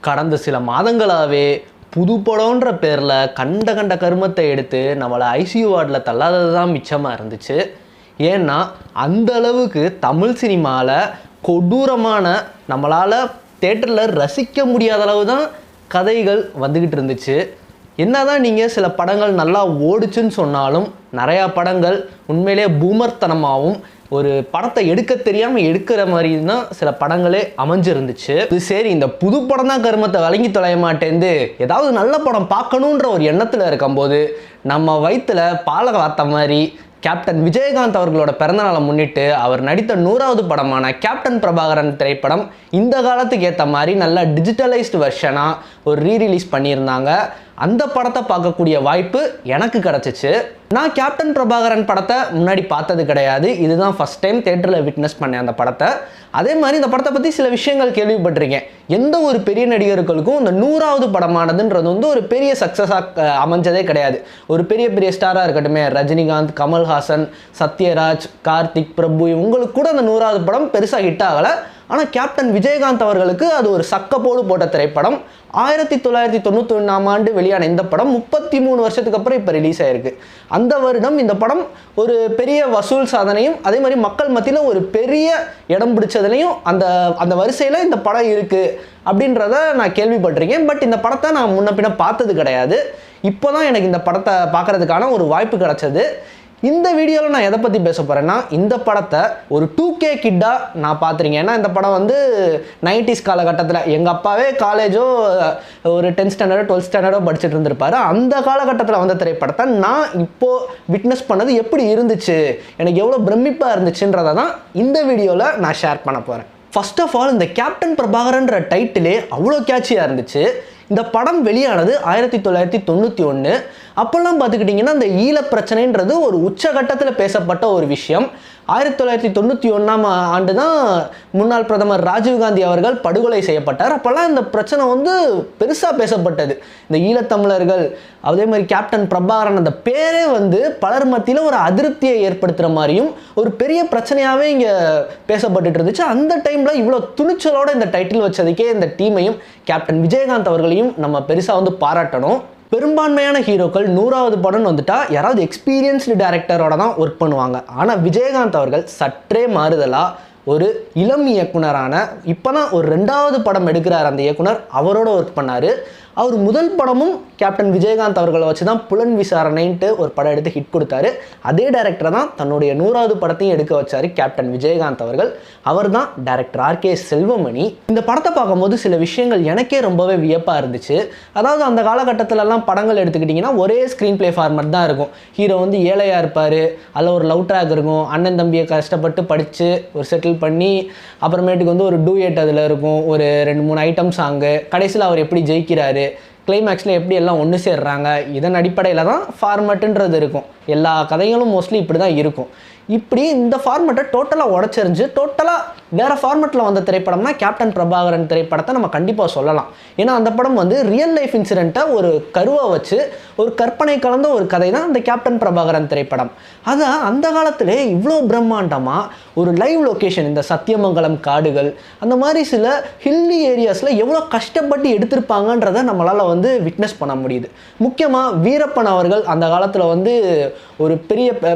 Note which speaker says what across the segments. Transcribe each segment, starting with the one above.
Speaker 1: கடந்த சில மாதங்களாகவே புது படம்ன்ற பேரில் கண்ட கண்ட கருமத்தை எடுத்து நம்மளை ஐசியூ வார்டில் தள்ளாதது தான் மிச்சமாக இருந்துச்சு. ஏன்னா அந்த அளவுக்கு தமிழ் சினிமாவில் கொடூரமான நம்மளால் தேட்டரில் ரசிக்க முடியாத அளவு தான் கதைகள் வந்துக்கிட்டு இருந்துச்சு. என்ன தான் நீங்கள் சில படங்கள் நல்லா ஓடிச்சுன்னு சொன்னாலும் நிறையா படங்கள் உண்மையிலே பூமர்த்தனமாகவும் ஒரு படத்தை எடுக்க தெரியாமல் எடுக்கிற மாதிரி தான் சில படங்களே அமைஞ்சிருந்துச்சு. இது சரி, இந்த புது படம் தான் கருமத்தை வழங்கி தொலைய மாட்டேந்து ஏதாவது நல்ல படம் பார்க்கணுன்ற ஒரு எண்ணத்தில் இருக்கும்போது நம்ம வயிற்றுல பாலை வார்த்த மாதிரி கேப்டன் விஜயகாந்த் அவர்களோட பிறந்தநாளை முன்னிட்டு அவர் நடித்த 100வது படமான கேப்டன் பிரபாகரன் திரைப்படம் இந்த காலத்துக்கு ஏற்ற மாதிரி நல்லா டிஜிட்டலைஸ்டு வெர்ஷனாக ஒரு ரீரிலீஸ் பண்ணியிருந்தாங்க. அந்த படத்தை பார்க்கக்கூடிய வாய்ப்பு எனக்கு கிடச்சிச்சு. நான் கேப்டன் பிரபாகரன் படத்தை முன்னாடி பார்த்தது கிடையாது. இதுதான் ஃபஸ்ட் டைம் தேட்டரில் விட்னஸ் பண்ணேன் அந்த படத்தை. அதே மாதிரி இந்த படத்தை பற்றி சில விஷயங்கள் கேள்விப்பட்டிருக்கேன். எந்த ஒரு பெரிய நடிகர்களுக்கும் இந்த 100வது படமானதுன்றது வந்து ஒரு பெரிய சக்ஸஸாக அமைஞ்சதே கிடையாது. ஒரு பெரிய பெரிய ஸ்டாராக இருக்கட்டுமே, ரஜினிகாந்த், கமல்ஹாசன், சத்யராஜ், கார்த்திக், பிரபு இவங்களுக்கு கூட அந்த 100வது படம் பெருசாக ஹிட் ஆகலை. ஆனால் கேப்டன் விஜயகாந்த் அவர்களுக்கு அது ஒரு சக்கப்போடு போட்ட திரைப்படம். 1991ஆம் ஆண்டு வெளியான இந்த படம் 33 வருஷத்துக்கு அப்புறம் இப்போ ரிலீஸ் ஆகிருக்கு. அந்த வருடம் இந்த படம் ஒரு பெரிய வசூல் சாதனையும் அதே மாதிரி மக்கள் மத்தியில் ஒரு பெரிய இடம் பிடிச்சதுலையும் அந்த வரிசையில் இந்த படம் இருக்குது அப்படின்றத நான் கேள்விப்பட்டிருக்கேன். பட் இந்த படத்தை நான் முன்ன பின்ன பார்த்தது கிடையாது. இப்போ தான் எனக்கு இந்த படத்தை பார்க்குறதுக்கான ஒரு வாய்ப்பு கிடச்சது. இந்த வீடியோவில் நான் எதை பற்றி பேச போகிறேன்னா, இந்த படத்தை ஒரு 2K கிட்டாக நான் பார்த்துருக்கேன். ஏன்னா இந்த படம் வந்து 90s காலகட்டத்தில் எங்கள் அப்பாவே காலேஜோ ஒரு 10th ஸ்டாண்டர்டோ 12th ஸ்டாண்டர்டோ படிச்சுட்டு இருந்திருப்பாரு. அந்த காலகட்டத்தில் வந்த திரைப்படத்தை நான் இப்போது விட்னஸ் பண்ணது எப்படி இருந்துச்சு, எனக்கு எவ்வளோ பிரமிப்பாக இருந்துச்சுன்றதை தான் இந்த வீடியோவில் நான் ஷேர் பண்ண போகிறேன். ஃபர்ஸ்ட் ஆஃப் ஆல், இந்த கேப்டன் பிரபாகரன்ற டைட்டிலே அவ்வளோ கேட்சியாக இருந்துச்சு. இந்த படம் வெளியானது 1991. அப்போல்லாம் பார்த்துக்கிட்டிங்கன்னா இந்த ஈழ பிரச்சனைன்றது ஒரு உச்சகட்டத்தில் பேசப்பட்ட ஒரு விஷயம். 1991ஆம் ஆண்டு தான் முன்னாள் பிரதமர் ராஜீவ்காந்தி அவர்கள் படுகொலை செய்யப்பட்டார். அப்போல்லாம் இந்த பிரச்சனை வந்து பெருசாக பேசப்பட்டது. இந்த ஈழத்தமிழர்கள் அதே மாதிரி கேப்டன் பிரபாகரன் அந்த பேரே வந்து பலர் மத்தியில் ஒரு அதிருப்தியை ஏற்படுத்துகிற மாதிரியும் ஒரு பெரிய பிரச்சனையாகவே இங்கே பேசப்பட்டு இருந்துச்சு. அந்த டைமில் இவ்வளோ துணிச்சலோடு இந்த டைட்டில் வச்சதுக்கே இந்த டீமையும் கேப்டன் விஜயகாந்த் அவர்களையும் நம்ம பெருசாக வந்து பாராட்டணும். பெரும்பான்மையான ஹீரோக்கள் 100வது படம் வந்துட்டா யாராவது எக்ஸ்பீரியன்ஸ்டு டைரக்டரோட தான் ஒர்க் பண்ணுவாங்க. ஆனால் விஜயகாந்த் அவர்கள் சற்றே மாறுதலாக ஒரு இளம் இயக்குனரான இப்போ தான் ஒரு 2வது படம் எடுக்கிறார் அந்த இயக்குனர், அவரோட ஒர்க் பண்ணார். அவர் முதல் படமும் கேப்டன் விஜயகாந்த் அவர்களை வச்சு தான் புலன் விசாரணைன்ட்டு ஒரு படம் எடுத்து ஹிட் கொடுத்தாரு. அதே டைரக்டர் தான் தன்னுடைய 100வது படத்தையும் எடுக்க வச்சார் கேப்டன் விஜயகாந்த் அவர்கள். அவர் தான் டைரக்டர் RK செல்வமணி. இந்த படத்தை பார்க்கும்போது சில விஷயங்கள் எனக்கே ரொம்பவே வியப்பாக இருந்துச்சு. அதாவது அந்த காலகட்டத்திலலாம் படங்கள் எடுத்துக்கிட்டிங்கன்னா ஒரே ஸ்க்ரீன் பிளே ஃபார்மட் தான் இருக்கும். ஹீரோ வந்து ஏழையாக இருப்பார், அதில் ஒரு லவ் ட்ராக் இருக்கும், அண்ணன் தம்பியை கஷ்டப்பட்டு படித்து ஒரு செட்டில் பண்ணி அப்புறமேட்டுக்கு வந்து ஒரு டூயட் அதில் இருக்கும், ஒரு 2-3 ஐட்டம் சாங்கு, கடைசியில் அவர் எப்படி ஜெயிக்கிறாரு, கிளைமேக்ஸில் எப்படி எல்லாம் ஒன்று சேர்றாங்க, இதன் அடிப்படையில் தான் ஃபார்மட்டுன்றது இருக்கும். எல்லா கதைகளும் மோஸ்ட்லி இப்படி தான் இருக்கும். இப்படி இந்த ஃபார்மெட்டை டோட்டலாக உடச்செறிஞ்சு டோட்டலாக வேறு ஃபார்மெட்டில் வந்த திரைப்படம்னா கேப்டன் பிரபாகரன் திரைப்படத்தை நம்ம கண்டிப்பாக சொல்லலாம். ஏன்னா அந்த படம் வந்து ரியல் லைஃப் இன்சிடெண்ட்டை ஒரு கருவாக வச்சு ஒரு கற்பனை கலந்த ஒரு கதை தான் இந்த கேப்டன் பிரபாகரன் திரைப்படம். அதான் அந்த காலத்திலே இவ்வளோ பிரம்மாண்டமாக ஒரு லைவ் லொக்கேஷன், இந்த சத்தியமங்கலம் காடுகள் அந்த மாதிரி சில ஹில்லி ஏரியாஸில் எவ்வளோ கஷ்டப்பட்டு எடுத்திருப்பாங்கன்றதை நம்மளால் வந்து விட்னஸ் பண்ண முடியுது. முக்கியமாக வீரப்பன் அவர்கள் அந்த காலத்தில் வந்து ஒரு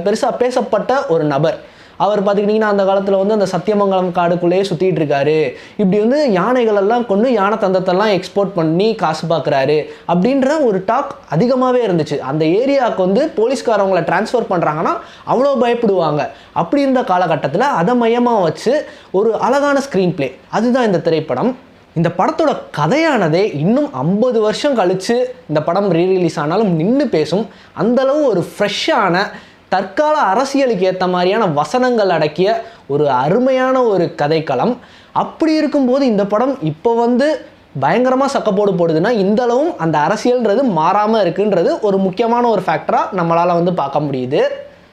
Speaker 1: பெருசாக பேசப்பட்ட ஒரு நபர். அவர் பார்த்துக்கிட்டிங்கன்னா அந்த காலத்தில் வந்து அந்த சத்தியமங்கலம் காடுக்குள்ளேயே சுற்றிட்டு இருக்காரு. இப்படி வந்து யானைகளெல்லாம் கொண்டு யானை தந்தத்தெல்லாம் எக்ஸ்போர்ட் பண்ணி காசு பார்க்குறாரு அப்படின்ற ஒரு டாக் அதிகமாகவே இருந்துச்சு. அந்த ஏரியாவுக்கு வந்து போலீஸ்காரவங்களை டிரான்ஸ்ஃபர் பண்ணுறாங்கன்னா அவ்வளோ பயப்படுவாங்க. அப்படி இருந்த காலகட்டத்தில் அதை மையமாக வச்சு ஒரு அழகான ஸ்க்ரீன் பிளே, அதுதான் இந்த திரைப்படம். இந்த படத்தோட கதையானதே இன்னும் 50 வருஷம் கழித்து இந்த படம் ரீரிலீஸ் ஆனாலும் நின்று பேசும். அந்தளவு ஒரு ஃப்ரெஷ்ஷான தற்கால அரசியலுக்கு ஏற்ற மாதிரியான வசனங்கள் அடக்கிய ஒரு அருமையான ஒரு கதைக்களம். அப்படி இருக்கும்போது இந்த படம் இப்போ வந்து பயங்கரமாக சக்கப்போடு போடுதுன்னா இந்தளவும் அந்த அரசியல்ன்றது மாறாமல் இருக்குன்றது ஒரு முக்கியமான ஒரு ஃபேக்டராக நம்மளால் வந்து பார்க்க முடியுது.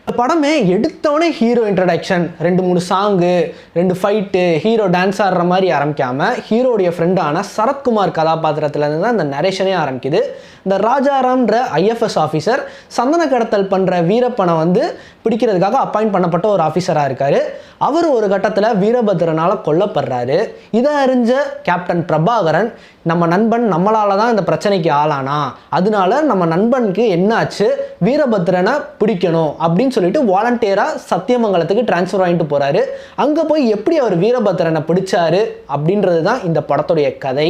Speaker 1: படமே எடுத்தோடனே hero introduction, 2-3 song, 2 fight, hero dance ஆடுற மாதிரி ஆரம்பிக்காமல் ஹீரோடைய ஃப்ரெண்டான சரத்குமார் கதாபாத்திரத்துலேருந்து தான் இந்த நரேஷனே ஆரம்பிக்குது. இந்த ராஜாராம்ன்ற ஐஎஃப்எஸ் ஆஃபீஸர் சந்தன கடத்தல் பண்ணுற வீரப்பனை வந்து பிடிக்கிறதுக்காக அப்பாயிண்ட் பண்ணப்பட்ட ஒரு ஆஃபீஸராக இருக்கார். அவர் ஒரு கட்டத்தில் வீரபத்ரனால் கொல்லப்படுறாரு. இதை அறிஞ்ச கேப்டன் பிரபாகரன், நம்ம நண்பன் நம்மளால தான் இந்த பிரச்சனைக்கு ஆளானா, அதனால நம்ம நண்பனுக்கு என்னாச்சு, வீரபத்ரனை பிடிக்கணும் அப்படின்னு சொல்லிட்டு வாலண்டியராக சத்தியமங்கலத்துக்கு டிரான்ஸ்ஃபர் ஆகிட்டு போகிறாரு. அங்கே போய் எப்படி அவர் வீரபத்ரனை பிடிச்சாரு அப்படின்றது தான் இந்த படத்துடைய கதை.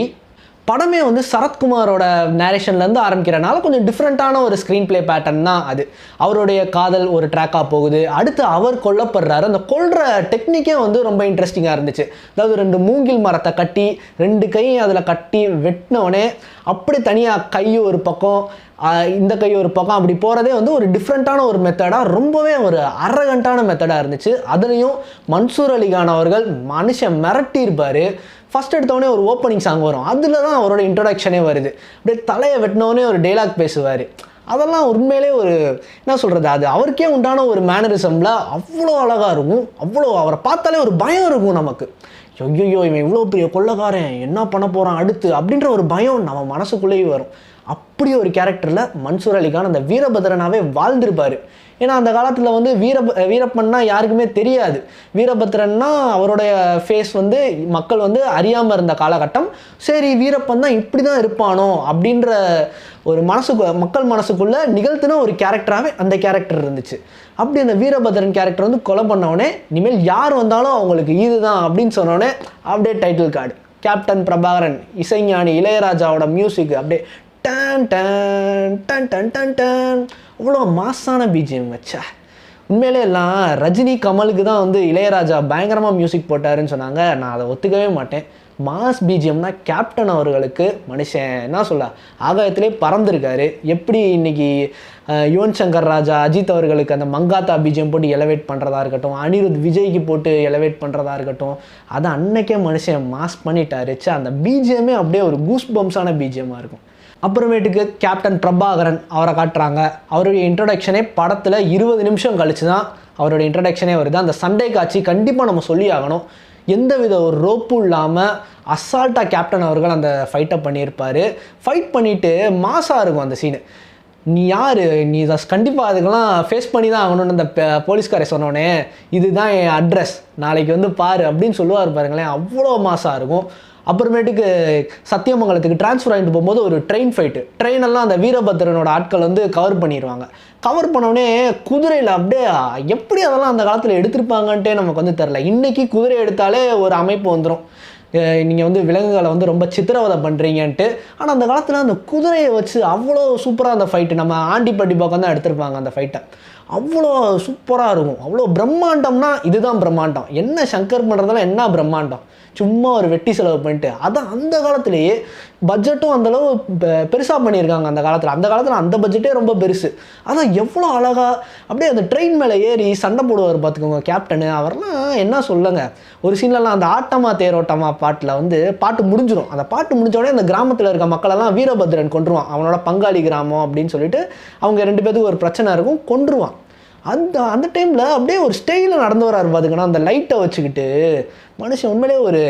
Speaker 1: படமே வந்து சரத்குமாரோட நேரேஷன்லேருந்து ஆரம்பிக்கிறனால கொஞ்சம் டிஃப்ரெண்ட்டான ஒரு ஸ்க்ரீன் பிளே பேட்டர்ன் தான் அது. அவருடைய காதல் ஒரு ட்ராக்காக போகுது, அடுத்து அவர் கொல்லப்படுறாரு. அந்த கொல்ற டெக்னிக்கே வந்து ரொம்ப இன்ட்ரெஸ்டிங்காக இருந்துச்சு. அதாவது 2 மூங்கில் மரத்தை கட்டி 2 கையும் அதில் கட்டி வெட்டினோடனே அப்படி தனியாக கை ஒரு பக்கம் இந்த கை ஒரு பக்கம் அப்படி போகிறதே வந்து ஒரு டிஃப்ரெண்ட்டான ஒரு மெத்தடாக, ரொம்பவே ஒரு அரகண்டான மெத்தடாக இருந்துச்சு. அதுலேயும் மன்சூர் அலிகான் அவர்கள் மனுஷன் மிரட்டியிருப்பார். ஃபஸ்ட் எடுத்தோடனே ஒரு ஓப்பனிங் சாங் வரும், அதில் தான் அவரோட இன்ட்ரொடக்ஷனே வருது. அப்படியே தலையை வெட்டினோடனே ஒரு டைலாக் பேசுவார். அதெல்லாம் உண்மையிலே ஒரு என்ன சொல்கிறது, அது அவருக்கே உண்டான ஒரு மேனரிசமில் அவ்வளோ அழகாக இருக்கும். அவ்வளோ அவரை பார்த்தாலே ஒரு பயம் இருக்கும் நமக்கு. ஐயோ இவன் இவ்வளோ பெரிய கொள்ளைக்காரன், என்ன பண்ண போகிறான் அடுத்து அப்படின்ற ஒரு பயம் நம்ம மனசுக்குள்ளேயே வரும். அப்படி ஒரு கேரக்டரில் மன்சூர் அலிகான் அந்த வீரபத்ரனாவே வாழ்ந்திருப்பார். ஏன்னா அந்த காலத்தில் வந்து வீரப்பன்னா யாருக்குமே தெரியாது. வீரபத்ரன்னா அவருடைய ஃபேஸ் வந்து மக்கள் வந்து அறியாமல் இருந்த காலகட்டம். சரி வீரப்பன் தான் இப்படி தான் இருப்பானோ அப்படின்ற ஒரு மக்கள் மனசுக்குள்ளே நிகழ்த்தின ஒரு கேரக்டராகவே அந்த கேரக்டர் இருந்துச்சு. அப்படி அந்த வீரபத்ரன் கேரக்டர் வந்து கொலை பண்ணவுடனே இனிமேல் யார் வந்தாலும் அவங்களுக்கு இதுதான் அப்படின்னு சொன்னோடனே அப்படியே டைட்டில் கார்டு, கேப்டன் பிரபாகரன், இசைஞானி இளையராஜாவோட மியூசிக் அப்படியே done done done done done done, அவ்வளோ மாசான பிஜிஎம் வச்சா. உண்மையிலே எல்லாம் ரஜினி கமலுக்கு தான் வந்து இளையராஜா பயங்கரமாக மியூசிக் போட்டாருன்னு சொன்னாங்க. நான் அதை ஒத்துக்கவே மாட்டேன். மாஸ் பிஜிஎம்னா கேப்டன் அவர்களுக்கு மனுஷன் என்ன சொல்ல ஆகாயத்திலே பறந்துருக்காரு. எப்படி இன்னைக்கு யுவன் சங்கர் ராஜா, அஜித் அவர்களுக்கு அந்த மங்காத்தா பிஜிஎம் போட்டு எலவேட் பண்ணுறதா இருக்கட்டும், அனிருத் விஜய்க்கு போட்டு எலவேட் பண்ணுறதா இருக்கட்டும், அதை அன்னைக்கே மனுஷன் மாஸ் பண்ணிட்டாரு. அந்த பிஜிஎம்மே அப்படியே ஒரு கூஸ் பம்ஸான பிஜிஎம்மாக இருக்கும். அப்புறமேட்டுக்கு கேப்டன் பிரபாகரன் அவரை காட்டுறாங்க. அவருடைய இன்ட்ரடக்ஷனே படத்தில் 20 நிமிஷம் கழிச்சு தான் அவருடைய இன்ட்ரடக்ஷனே வருது. அந்த சண்டே காட்சி கண்டிப்பாக நம்ம சொல்லி ஆகணும். எந்தவித ஒரு ரோப்பும் இல்லாமல் அசால்ட்டாக கேப்டன் அவர்கள் அந்த ஃபைட்டை பண்ணியிருப்பார். ஃபைட் பண்ணிவிட்டு மாசாக இருக்கும் அந்த சீனு. நீ யார், நீ கண்டிப்பாக அதுக்கெல்லாம் ஃபேஸ் பண்ணி தான் ஆகணும்னு அந்த போலீஸ்காரை சொன்னோடனே இதுதான் என் அட்ரஸ், நாளைக்கு வந்து பாரு அப்படின்னு சொல்லுவார் பாருங்களேன், அவ்வளோ மாசாக இருக்கும். அப்புறமேட்டுக்கு சத்தியமங்கலத்துக்கு டிரான்ஸ்ஃபர் ஆகிட்டு போகும்போது ஒரு ட்ரெயின் ஃபைட்டு, ட்ரெயினெல்லாம் அந்த வீரபத்ரனோட ஆட்கள் வந்து கவர் பண்ணிடுவாங்க. கவர் பண்ணோடனே குதிரையில் அப்படியே எப்படி அதெல்லாம் அந்த காலத்தில் எடுத்திருப்பாங்கன்ட்டே நமக்கு வந்து தெரில. இன்றைக்கி குதிரை எடுத்தாலே ஒரு அமைப்பு வந்துடும், நீங்கள் வந்து விலங்குகளை வந்து ரொம்ப சித்திரவதை பண்ணுறீங்கன்ட்டு. ஆனால் அந்த காலத்தில் அந்த குதிரையை வச்சு அவ்வளோ சூப்பராக அந்த ஃபைட்டு நம்ம ஆண்டிப்பட்டி பக்கம் தான் எடுத்திருப்பாங்க. அந்த ஃபைட்டை அவ்வளோ சூப்பராக இருக்கும். அவ்வளோ பிரம்மாண்டம்னா இதுதான் பிரம்மாண்டம். என்ன சங்கர் பண்ணுறதெல்லாம் என்ன பிரம்மாண்டம், சும்மா ஒரு வெட்டி செலவு பண்ணிட்டு. அதான் அந்த காலத்திலேயே பட்ஜெட்டும் அந்தளவு பெருசாக பண்ணியிருக்காங்க. அந்த காலத்தில் அந்த பட்ஜெட்டே ரொம்ப பெருசு. அதான் எவ்வளோ அழகாக அப்படியே அந்த ட்ரெயின் மேலே ஏறி சண்டை போடுவார் பார்த்துக்கோங்க கேப்டனு. அவர்லாம் என்ன சொல்லுங்க, ஒரு சீன்லலாம் அந்த ஆட்டமா தேரோட்டமா பாட்டில் வந்து பாட்டு முடிஞ்சிடும். அந்த பாட்டு முடிஞ்சோடனே அந்த கிராமத்தில் இருக்க மக்களெல்லாம் வீரபத்ரன் கொன்றுவான், அவனோட பங்காளி கிராமம் அப்படின்னு சொல்லிட்டு அவங்க 2 பேத்துக்கு ஒரு பிரச்சனை இருக்கும், கொன்றுவான். அந்த டைமில் அப்படியே ஒரு ஸ்டைலில் நடந்து வராரு பார்த்துக்கணும், அந்த லைட்டை வச்சுக்கிட்டு. மனுஷன் உண்மையிலே ஒரு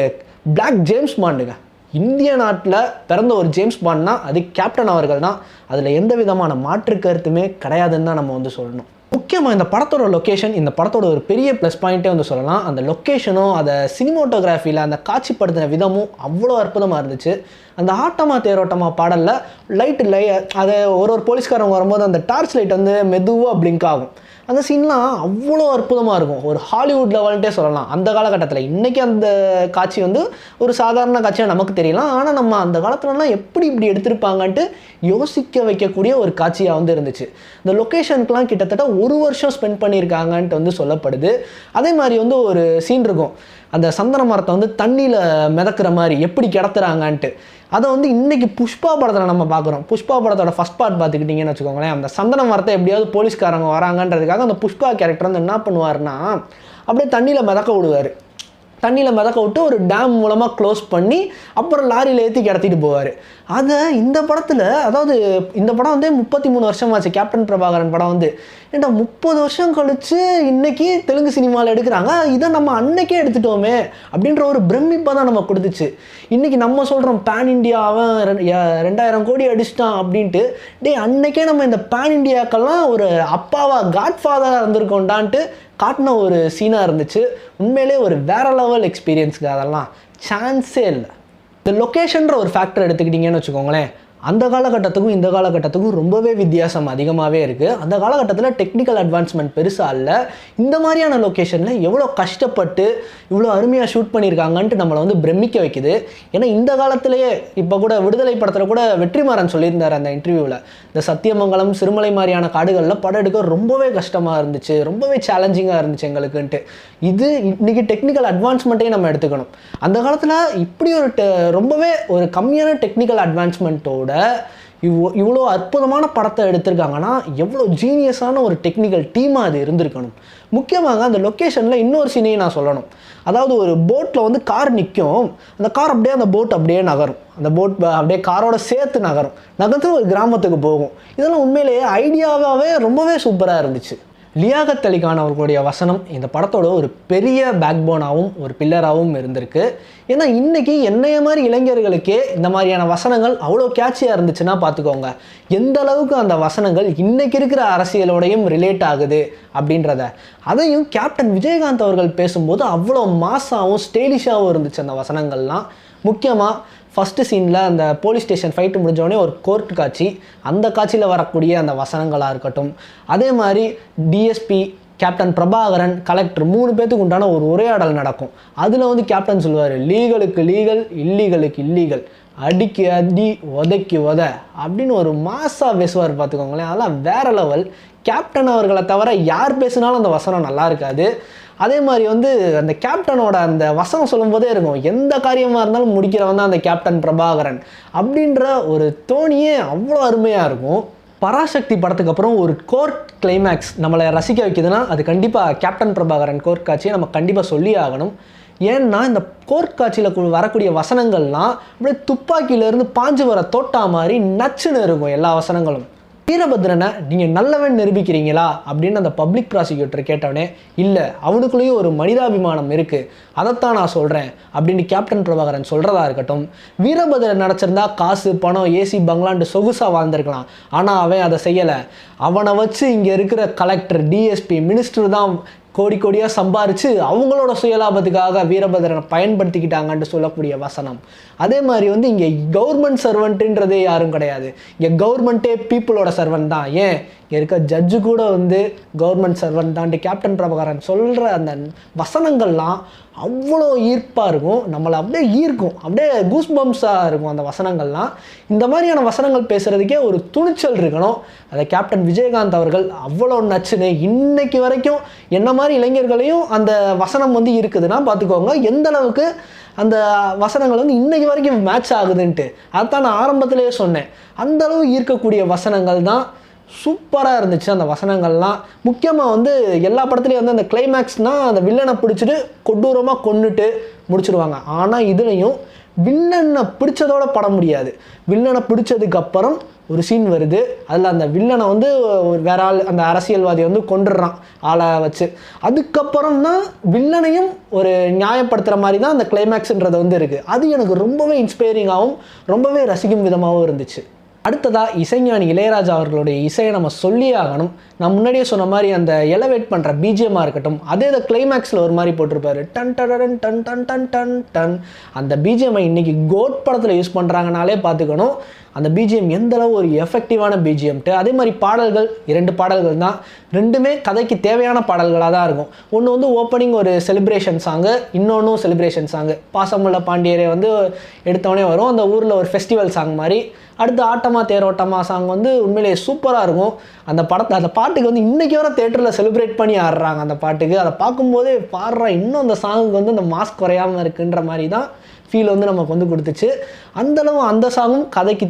Speaker 1: பிளாக் ஜேம்ஸ் பாண்டுங்க. இந்திய நாட்டில் பிறந்த ஒரு ஜேம்ஸ் பாண்ட்னா அது கேப்டன் அவர்கள் தான். அதில் எந்த விதமான மாற்று கருத்துமே கிடையாதுன்னு தான் நம்ம வந்து சொல்லணும். முக்கியமாக இந்த படத்தோட லொக்கேஷன் இந்த படத்தோட ஒரு பெரிய ப்ளஸ் பாயிண்ட்டே வந்து சொல்லலாம். அந்த லொக்கேஷனும் அதை சினிமோட்டோகிராஃபியில் அந்த காட்சிப்படுத்தின விதமும் அவ்வளோ அற்புதமாக இருந்துச்சு. அந்த ஆட்டமா தேரோட்டமா பாடலில் அதை ஒரு போலீஸ்காரங்க வரும்போது அந்த டார்ச் லைட் வந்து மெதுவாக பிளிங்க் ஆகும். அந்த சீன்லாம் அவ்வளோ அற்புதமாக இருக்கும். ஒரு ஹாலிவுட் லெவல்ட்டே சொல்லலாம் அந்த காலகட்டத்தில். இன்றைக்கி அந்த காட்சி வந்து ஒரு சாதாரண காட்சியாக நமக்கு தெரியலாம். ஆனால் நம்ம அந்த காலத்துலலாம் எப்படி இப்படி எடுத்திருப்பாங்கன்ட்டு யோசிக்க வைக்கக்கூடிய ஒரு காட்சியாக வந்து இருந்துச்சு. இந்த லொக்கேஷனுக்குலாம் கிட்டத்தட்ட 1 வருஷம் ஸ்பெண்ட் பண்ணியிருக்காங்கன்ட்டு வந்து சொல்லப்படுது. அதே மாதிரி வந்து ஒரு சீன் இருக்கும், அந்த சந்தன மரத்தை வந்து தண்ணியில் மிதக்கிற மாதிரி எப்படி கிடத்துறாங்கன்ட்டு. அதை வந்து இன்றைக்கி புஷ்பா படத்தில் நம்ம பார்க்குறோம். புஷ்பா படத்தோட ஃபஸ்ட் பார்ட் பார்த்துக்கிட்டிங்கன்னு வச்சுக்கோங்களேன், அந்த சந்தன மரத்தை எப்படியாவது போலீஸ்காரங்க வராங்கன்றதுக்காக அந்த புஷ்பா கேரக்டர் வந்து என்ன பண்ணுவார்னா அப்படியே தண்ணியில் மிதக்க விடுவார். தண்ணியில் மிதக்க விட்டு ஒரு டேம் மூலமாக க்ளோஸ் பண்ணி அப்புறம் லாரியில் ஏற்றி கிடத்திட்டு போவார். அதை இந்த படத்தில், அதாவது இந்த படம் வந்து 33 வருஷம் ஆச்சு கேப்டன் பிரபாகரன் படம் வந்து. ஏன்டா 30 வருஷம் கழித்து இன்றைக்கி தெலுங்கு சினிமாவில் எடுக்கிறாங்க, இதை நம்ம அன்னைக்கே எடுத்துட்டோமே அப்படின்ற ஒரு பிரமிப்பை தான் நம்ம கொடுத்துச்சு. இன்றைக்கி நம்ம சொல்கிறோம் பேன் இண்டியா அவன் 2000 கோடி அடிச்சிட்டான் அப்படின்ட்டு. அன்னைக்கே நம்ம இந்த பேன் இண்டியாக்கெல்லாம் ஒரு அப்பாவா காட்ஃபாதராக இருந்திருக்கோண்டான்ட்டு காட்டின ஒரு சீனாக இருந்துச்சு. உண்மையிலே ஒரு வேற லெவல் எக்ஸ்பீரியன்ஸுக்கு அதெல்லாம் சான்ஸே இல்லை. இந்த லொக்கேஷன்ற ஒரு ஃபேக்டர் எடுத்துக்கிட்டிங்கன்னு வச்சுக்கோங்களேன், அந்த காலகட்டத்துக்கும் இந்த காலகட்டத்துக்கும் ரொம்பவே வித்தியாசம் அதிகமாகவே இருக்குது. அந்த காலகட்டத்தில் டெக்னிக்கல் அட்வான்ஸ்மெண்ட் பெருசாக இல்லை. இந்த மாதிரியான லொக்கேஷனில் எவ்வளோ கஷ்டப்பட்டு இவ்வளோ அருமையாக ஷூட் பண்ணியிருக்காங்கன்ட்டு நம்மளை வந்து பிரமிக்க வைக்குது. ஏன்னா இந்த காலத்திலேயே இப்போ கூட விடுதலை படத்தில் கூட வெற்றிமாறன் சொல்லியிருந்தார் அந்த இன்டர்வியூவில், இந்த சத்தியமங்கலம் சிறுமலை மாதிரியான காடுகளில் படம் எடுக்க ரொம்பவே கஷ்டமாக இருந்துச்சு, ரொம்பவே சேலஞ்சிங்காக இருந்துச்சு எங்களுக்குன்ட்டு. இது இன்றைக்கி டெக்னிக்கல் அட்வான்ஸ்மெண்ட்டையும் நம்ம எடுத்துக்கணும். அந்த காலத்தில் இப்படி ஒரு ரொம்பவே ஒரு கம்மியான டெக்னிக்கல் அட்வான்ஸ்மெண்ட்டோட இவ்வளோ அற்புதமான படத்தை எடுத்திருக்காங்கன்னா எவ்வளோ ஜீனியஸான ஒரு டெக்னிக்கல் டீமாக அது இருந்திருக்கணும். முக்கியமாக அந்த லொக்கேஷனில் இன்னொரு சீனையும் நான் சொல்லணும். அதாவது ஒரு போட்டில் வந்து கார் நிற்கும், அந்த கார் அப்படியே அந்த போட் அப்படியே நகரும், அந்த போட் அப்படியே காரோட சேர்த்து நகர்ந்து ஒரு கிராமத்துக்கு போகும். இதெல்லாம் உண்மையிலேயே ஐடியாவாகவே ரொம்பவே சூப்பராக இருந்துச்சு. லியாகத் அலி கான் அவர்களுடைய வசனம் இந்த படத்தோட ஒரு பெரிய பேக் போனாகவும் ஒரு பில்லராகவும் இருந்திருக்கு. ஏன்னா இன்றைக்கி என்னைய மாதிரி இளைஞர்களுக்கே இந்த மாதிரியான வசனங்கள் அவ்வளோ கேட்சியாக இருந்துச்சுன்னா பார்த்துக்கோங்க, எந்த அளவுக்கு அந்த வசனங்கள் இன்றைக்கி இருக்கிற அரசியலோடையும் ரிலேட் ஆகுது அப்படின்றத. அதையும் கேப்டன் விஜயகாந்த் அவர்கள் பேசும்போது அவ்வளோ மாஸாகவும் ஸ்டைலிஷாகவும் இருந்துச்சு அந்த வசனங்கள்லாம். முக்கியமாக ஃபஸ்ட்டு சீனில் அந்த போலீஸ் ஸ்டேஷன் ஃபைட்டு முடிஞ்சோடனே ஒரு கோர்ட் காட்சி, அந்த காட்சியில் வரக்கூடிய அந்த வசனங்களாக இருக்கட்டும். அதே மாதிரி டிஎஸ்பி, கேப்டன் பிரபாகரன், கலெக்டர் 3 பேத்துக்கு உண்டான ஒரு உரையாடல் நடக்கும். அதில் வந்து கேப்டன் சொல்லுவார், லீகலுக்கு லீகல், இல்லீகலுக்கு இல்லீகல், அடிக்கு அடி, உதைக்கு உத அப்படின்னு ஒரு மாசாக பேசுவார் பார்த்துக்கோங்களேன். அதெல்லாம் வேறு லெவல். கேப்டன் அவர்களை தவிர யார் பேசினாலும் அந்த வசனம் நல்லா இருக்காது. அதே மாதிரி வந்து அந்த கேப்டனோட அந்த வசனம் சொல்லும்போதே இருக்கும், எந்த காரியமாக இருந்தாலும் முடிக்கிறவன் தான் அந்த கேப்டன் பிரபாகரன் அப்படின்ற ஒரு தோணியே அவ்வளோ அருமையாக இருக்கும். பராசக்தி படத்துக்கு அப்புறம் ஒரு கோர்ட் கிளைமேக்ஸ் நம்மளை ரசிக்க வைக்குதுன்னா அது கண்டிப்பாக கேப்டன் பிரபாகரன் கோர்ட் காட்சியை நம்ம கண்டிப்பாக சொல்லி ஆகணும். ஏன்னா இந்த கோர்ட் காட்சியில் வரக்கூடிய வசனங்கள்லாம் அப்படியே துப்பாக்கியிலேருந்து பாஞ்சு வர தோட்டா மாதிரி நச்சுன்னு இருக்கும் எல்லா வசனங்களும். வீரபத்ரனை நீங்கள் நல்லவன் நிரூபிக்கிறீங்களா அப்படின்னு அந்த பப்ளிக் ப்ராசிக்யூட்டர் கேட்டவனே, இல்லை அவனுக்குள்ளேயும் ஒரு மனிதாபிமானம் இருக்குது, அதைத்தான் நான் சொல்கிறேன் அப்படின்னு கேப்டன் பிரபாகரன் சொல்கிறதா இருக்கட்டும். வீரபத்ரன் நினச்சிருந்தா காசு பணம் ஏசி பங்களான்ட்டு சொகுசாக வாழ்ந்துருக்கலாம், ஆனால் அவன் அதை செய்யலை. அவனை வச்சு இங்கே இருக்கிற கலெக்டர், டிஎஸ்பி, மினிஸ்டர் தான் கோடி கோடியாக சம்பாரித்து அவங்களோட சுயலாபத்துக்காக வீரபத்ரனை பயன்படுத்திக்கிட்டாங்கன்ட்டு சொல்லக்கூடிய வசனம். அதே மாதிரி வந்து இங்கே கவர்மெண்ட் சர்வெண்ட்டுன்றதே யாரும் கிடையாது, இங்கே கவர்மெண்ட்டே பீப்புளோட சர்வெண்ட் தான். ஏன் இங்கே இருக்க ஜட்ஜு கூட வந்து கவர்மெண்ட் சர்வெண்ட் தான்ட்டு கேப்டன் பிரபாகரன் சொல்கிற அந்த வசனங்கள்லாம் அவ்வளோ ஈர்ப்பாக இருக்கும், நம்மளை அப்படியே ஈர்க்கும், அப்படியே கூஸ் பம்ப்ஸாக இருக்கும் அந்த வசனங்கள்லாம். இந்த மாதிரியான வசனங்கள் பேசுகிறதுக்கே ஒரு துணிச்சல் இருக்கணும். அதை கேப்டன் விஜயகாந்த் அவர்கள் அவ்வளோ நச்சுன்னு இன்னைக்கு வரைக்கும் என்ன மாதிரி இளைஞர்களையும் அந்த வசனம் வந்து இருக்குதுன்னா பார்த்துக்கோங்க எந்த அளவுக்கு அந்த வசனங்கள் வந்து இன்றைக்கி வரைக்கும் மேட்ச் ஆகுதுன்ட்டு. அதுதான் நான் ஆரம்பத்திலேயே சொன்னேன், அந்தளவு ஈர்க்கக்கூடிய வசனங்கள் தான். சூப்பராக இருந்துச்சு அந்த வசனங்கள்லாம். முக்கியமாக வந்து எல்லா படத்துலேயும் வந்து அந்த கிளைமேக்ஸ்னால் அந்த வில்லனை பிடிச்சிட்டு கொடூரமாக கொன்னுட்டு முடிச்சுடுவாங்க. ஆனால் இதுலேயும் வில்லனை பிடிச்சதோட படம் முடியாது. வில்லனை பிடிச்சதுக்கப்புறம் ஒரு சீன் வருது, அதில் அந்த வில்லனை வந்து வேற ஆள், அந்த அரசியல்வாதியை வந்து கொண்டுடுறான் ஆளை வச்சு. அதுக்கப்புறம் தான் வில்லனையும் ஒரு நியாயப்படுத்துகிற மாதிரி தான் அந்த கிளைமேக்ஸுன்றது வந்து இருக்குது. அது எனக்கு ரொம்பவே இன்ஸ்பைரிங்காகவும் ரொம்பவே ரசிக்கும் விதமாகவும் இருந்துச்சு. அடுத்ததாக இசைஞானி இளையராஜா அவர்களுடைய இசையை நம்ம சொல்லியே ஆகணும். நான் முன்னாடியே சொன்ன மாதிரி அந்த எலவேட் பண்ணுற பிஜிஎம்மாக இருக்கட்டும், அதே இந்த கிளைமேக்ஸில் ஒரு மாதிரி போட்டிருப்பாரு, done done done done done done done. அந்த பிஜிஎம்ஐ இன்றைக்கி கோட் படத்தில் யூஸ் பண்ணுறாங்கனாலே பார்த்துக்கணும் அந்த பிஜிஎம் எந்தளவு ஒரு எஃபெக்டிவான பிஜிஎம்ட்டு. அதே மாதிரி பாடல்கள் 2 பாடல்கள் தான், ரெண்டுமே கதைக்கு தேவையான பாடல்களாக தான் இருக்கும். ஒன்று வந்து ஓப்பனிங் ஒரு செலிப்ரேஷன் சாங்கு, இன்னொன்றும் செலிப்ரேஷன் சாங்கு. பாசமுள்ள பாண்டியரே வந்து எடுத்தவொடனே வரும், அந்த ஊரில் ஒரு ஃபெஸ்டிவல் சாங் மாதிரி. அடுத்து ஆட்டமா தேரோட்டமா சாங் வந்து உண்மையிலேயே சூப்பராக இருக்கும். அந்த பாட்டுக்கு வந்து இன்றைக்கி வர தேட்டரில் செலிப்ரேட் பண்ணி ஆடுறாங்க அந்த பாட்டுக்கு. அதை பார்க்கும்போதே பாடுறா இன்னும் அந்த சாங்குக்கு வந்து அந்த மாஸ்க் குறையாமல் இருக்குன்ற மாதிரி தான் ஃபீல் வந்து நமக்கு வந்து கொடுத்துச்சு. அந்தளவு அந்த சாங்கும் கதைக்கு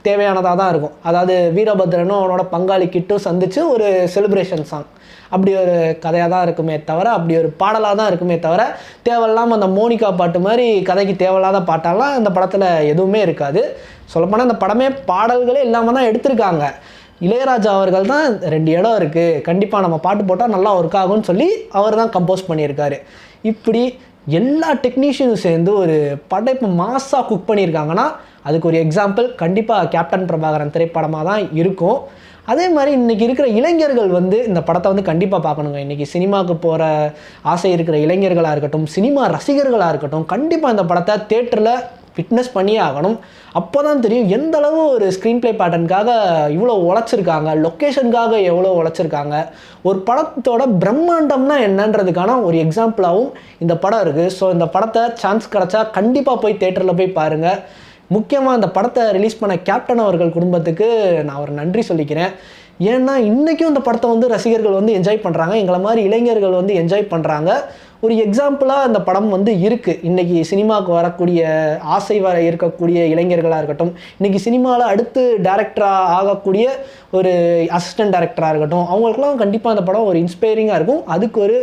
Speaker 1: தேவையானதாக தான் இருக்கும். அதாவது வீரபத்ரனும் அவனோட பங்காளி கிட்டும் சந்தித்து ஒரு செலிப்ரேஷன் சாங், அப்படி ஒரு கதையாக தான் இருக்குமே தவிர, அப்படி ஒரு பாடலாக தான் இருக்குமே தவிர, தேவையில்லாமல் அந்த மோனிகா பாட்டு மாதிரி கதைக்கு தேவையில்லாத பாட்டாலாம் இந்த படத்தில் எதுவுமே இருக்காது. சொல்லப்போனால் இந்த படமே பாடல்களே இல்லாமல் தான் எடுத்திருக்காங்க. இளையராஜா அவர்கள் தான் 2 இடம் இருக்குது, கண்டிப்பாக நம்ம பாட்டு போட்டால் நல்லா ஒர்க் ஆகும்னு சொல்லி அவர் தான் கம்போஸ் பண்ணியிருக்காரு. இப்படி எல்லா டெக்னீஷியனும் சேர்ந்து ஒரு படைப்பு மாஸாக குக் பண்ணியிருக்காங்கன்னா அதுக்கு ஒரு எக்ஸாம்பிள் கண்டிப்பாக கேப்டன் பிரபாகரன் திரைப்படமாக தான் இருக்கும். அதே மாதிரி இன்றைக்கி இருக்கிற இளைஞர்கள் வந்து இந்த படத்தை வந்து கண்டிப்பாக பார்க்கணுங்க. இன்றைக்கி சினிமாவுக்கு போகிற ஆசை இருக்கிற இளைஞர்களாக இருக்கட்டும், சினிமா ரசிகர்களாக இருக்கட்டும், கண்டிப்பாக இந்த படத்தை தேட்டரில் ஃபிட்னஸ் பண்ணியே ஆகணும். அப்போ தான் தெரியும் எந்த அளவு ஒரு ஸ்க்ரீன் ப்ளே பேட்டர்னுக்காக இவ்வளோ உழைச்சிருக்காங்க, லொக்கேஷனுக்காக எவ்வளோ உழைச்சிருக்காங்க, ஒரு படத்தோட பிரம்மாண்டம்னா என்னன்றதுக்கான ஒரு எக்ஸாம்பிளாகவும் இந்த படம் இருக்குது. ஸோ இந்த படத்தை சான்ஸ் கிடச்சா கண்டிப்பாக போய் தேட்டரில் போய் பாருங்கள். முக்கியமாக இந்த படத்தை ரிலீஸ் பண்ண கேப்டன் அவர்கள் குடும்பத்துக்கு நான் ஒரு நன்றி சொல்லிக்கிறேன். ஏன்னா இன்றைக்கும் இந்த படத்தை வந்து ரசிகர்கள் வந்து என்ஜாய் பண்ணுறாங்க, எங்களை மாதிரி இளைஞர்கள் வந்து என்ஜாய் பண்ணுறாங்க. ஒரு எக்ஸாம்பிளாக இந்த படம் வந்து இருக்குது. இன்றைக்கி சினிமாவுக்கு வரக்கூடிய ஆசை இருக்கக்கூடிய இளைஞர்களாக இருக்கட்டும், இன்றைக்கி சினிமாவில் அடுத்து டைரக்டராக ஆகக்கூடிய ஒரு அசிஸ்டன்ட் டைரக்டராக இருக்கட்டும், அவங்களுக்குலாம் கண்டிப்பாக அந்த படம் ஒரு இன்ஸ்பைரிங்காக இருக்கும். அதுக்கு ஒரு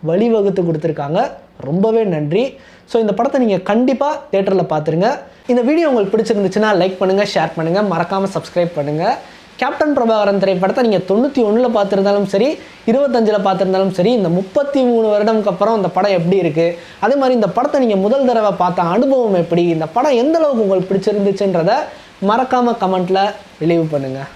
Speaker 1: வழிவகுத்து கொடுத்துருக்காங்க. ரொம்பவே நன்றி. ஸோ இந்த படத்தை நீங்கள் கண்டிப்பாக தேட்டரில் பார்த்துருங்க. இந்த வீடியோ உங்களுக்கு பிடிச்சிருந்துச்சுன்னா லைக் பண்ணுங்கள், ஷேர் பண்ணுங்கள், மறக்காமல் சப்ஸ்கிரைப் பண்ணுங்கள். கேப்டன் பிரபாகரன் திரைப்படத்தை நீங்கள் 91 பார்த்துருந்தாலும் சரி, 25 பார்த்துருந்தாலும் சரி, இந்த 33 வருடம்க்கு அப்புறம் இந்த படம் எப்படி இருக்குது, அதே மாதிரி இந்த படத்தை நீங்கள் முதல் தடவை பார்த்த அனுபவம் எப்படி, இந்த படம் எந்த அளவுக்கு உங்களுக்கு பிடிச்சிருந்துச்சுன்றதை மறக்காமல் கமெண்ட்டில் ரிலீவ் பண்ணுங்கள்.